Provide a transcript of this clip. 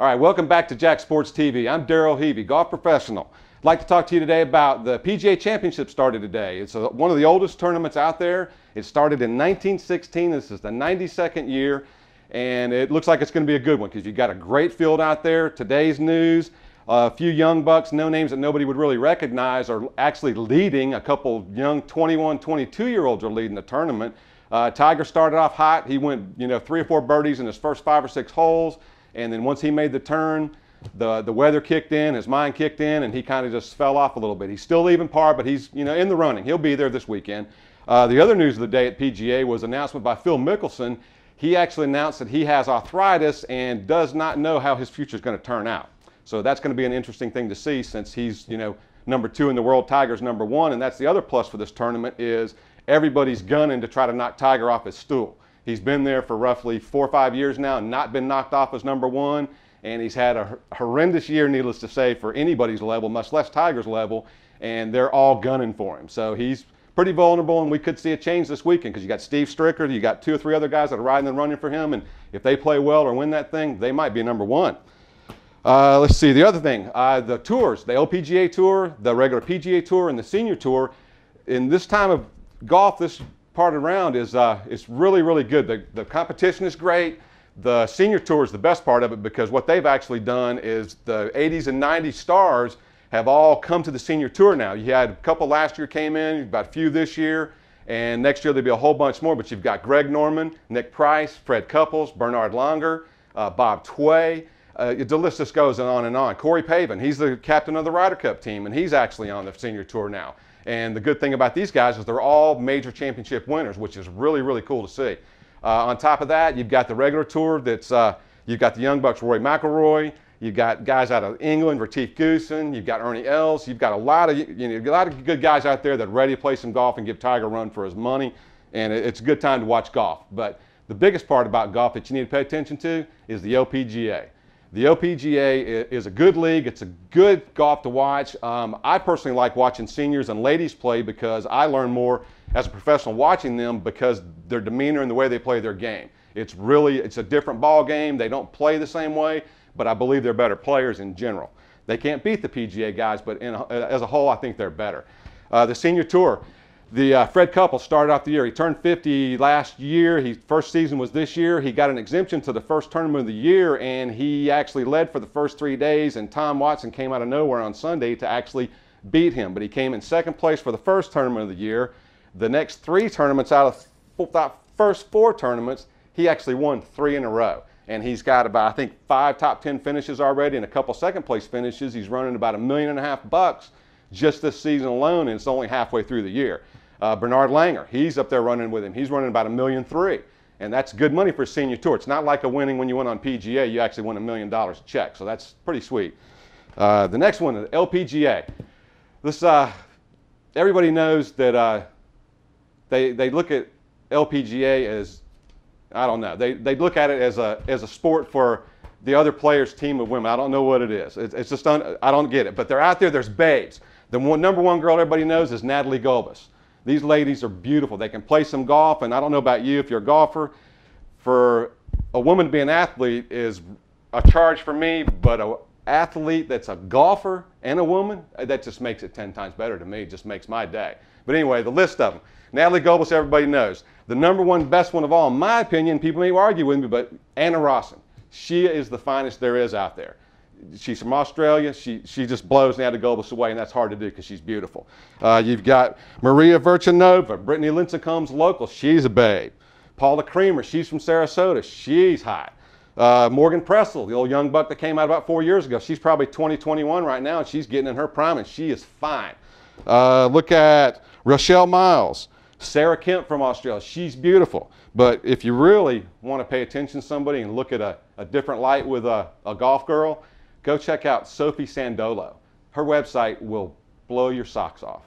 All right, welcome back to Jack Sports TV. I'm Daryl Heavey, golf professional. I'd like to talk to you today about the PGA Championship started today. It's one of the oldest tournaments out there. It started in 1916. This is the 92nd year, and it looks like it's going to be a good one because you've got a great field out there. Today's news, a few young bucks, no names that nobody would really recognize, are actually leading. A couple young 21, 22-year-olds are leading the tournament. Tiger started off hot. He went, 3 or 4 birdies in his first 5 or 6 holes. And then once he made the turn, the weather kicked in, his mind kicked in, and he kind of just fell off a little bit. He's still even par, but he's in the running. He'll be there this weekend. The other news of the day at PGA was an announcement by Phil Mickelson. He actually announced that he has arthritis and does not know how his future is going to turn out. So that's going to be an interesting thing to see since he's number 2 in the world, Tiger's number 1, and that's the other plus for this tournament is everybody's gunning to try to knock Tiger off his stool. He's been there for roughly 4 or 5 years now and not been knocked off as number 1. And he's had a horrendous year, needless to say, for anybody's level, much less Tiger's level. And they're all gunning for him. So he's pretty vulnerable, and we could see a change this weekend because you got Steve Stricker, you got 2 or 3 other guys that are riding and running for him. And if they play well or win that thing, they might be number 1. Let's see, the other thing, the tours, the LPGA Tour, the regular PGA Tour, and the Senior Tour. In this time of golf, this part of the round is it's really, really good. The competition is great. The Senior Tour is the best part of it because what they've actually done is the 80s and 90s stars have all come to the Senior Tour now. You had a couple last year came in, you've got a few this year, and next year there'll be a whole bunch more, but you've got Greg Norman, Nick Price, Fred Couples, Bernard Langer, Bob Tway. The list just goes on and on. Corey Pavin, he's the captain of the Ryder Cup team, and he's actually on the Senior Tour now. And the good thing about these guys is they're all major championship winners, which is really, really cool to see. On top of that, you've got the regular tour that's, you've got the young bucks, Rory McIlroy, you've got guys out of England, Retief Goosen, you've got Ernie Els, you've got a lot of good guys out there that are ready to play some golf and give Tiger a run for his money. And it's a good time to watch golf. But the biggest part about golf that you need to pay attention to is the LPGA. The LPGA is a good league. It's a good golf to watch. I personally like watching seniors and ladies play because I learn more as a professional watching them because their demeanor and the way they play their game. It's a different ball game. They don't play the same way, but I believe they're better players in general. They can't beat the PGA guys, but as a whole, I think they're better. The Senior Tour. The Fred Couples started off the year. He turned 50 last year. His first season was this year. He got an exemption to the first tournament of the year, and he actually led for the first 3 days, and Tom Watson came out of nowhere on Sunday to actually beat him. But he came in second place for the first tournament of the year. The next 3 tournaments out of the first 4 tournaments, he actually won 3 in a row. And he's got about, I think, 5 top 10 finishes already and a couple second place finishes. He's running about $1.5 million just this season alone, and it's only halfway through the year. Bernard Langer, he's up there running with him. He's running about $1.3 million, and that's good money for a Senior Tour. It's not like when you win on PGA, you actually win $1 million check, so that's pretty sweet. The next one, the LPGA. This, everybody knows that they look at LPGA as, I don't know, they look at it as a sport for the other players' team of women. I don't know what it is. It's just, I don't get it. But they're out there, there's babes. The number 1 girl everybody knows is Natalie Gulbis. These ladies are beautiful. They can play some golf, and I don't know about you if you're a golfer. For a woman to be an athlete is a charge for me, but an athlete that's a golfer and a woman, that just makes it 10 times better to me. It just makes my day. But anyway, the list of them. Natalie Gulbis, everybody knows. The number 1 best one of all, in my opinion, people may argue with me, but Anna Rawson. She is the finest there is out there. She's from Australia. She just blows Natalie Gulbis away, and that's hard to do because she's beautiful. You've got Maria Verchanova. Brittany Lincecum's local. She's a babe. Paula Creamer. She's from Sarasota. She's hot. Morgan Pressel, the old young buck that came out about 4 years ago. She's probably 20, 21 right now, and she's getting in her prime, and she is fine. Look at Rochelle Miles. Sarah Kemp from Australia. She's beautiful. But if you really want to pay attention to somebody and look at a different light with a golf girl, go check out Sophie Sandolo. Her website will blow your socks off.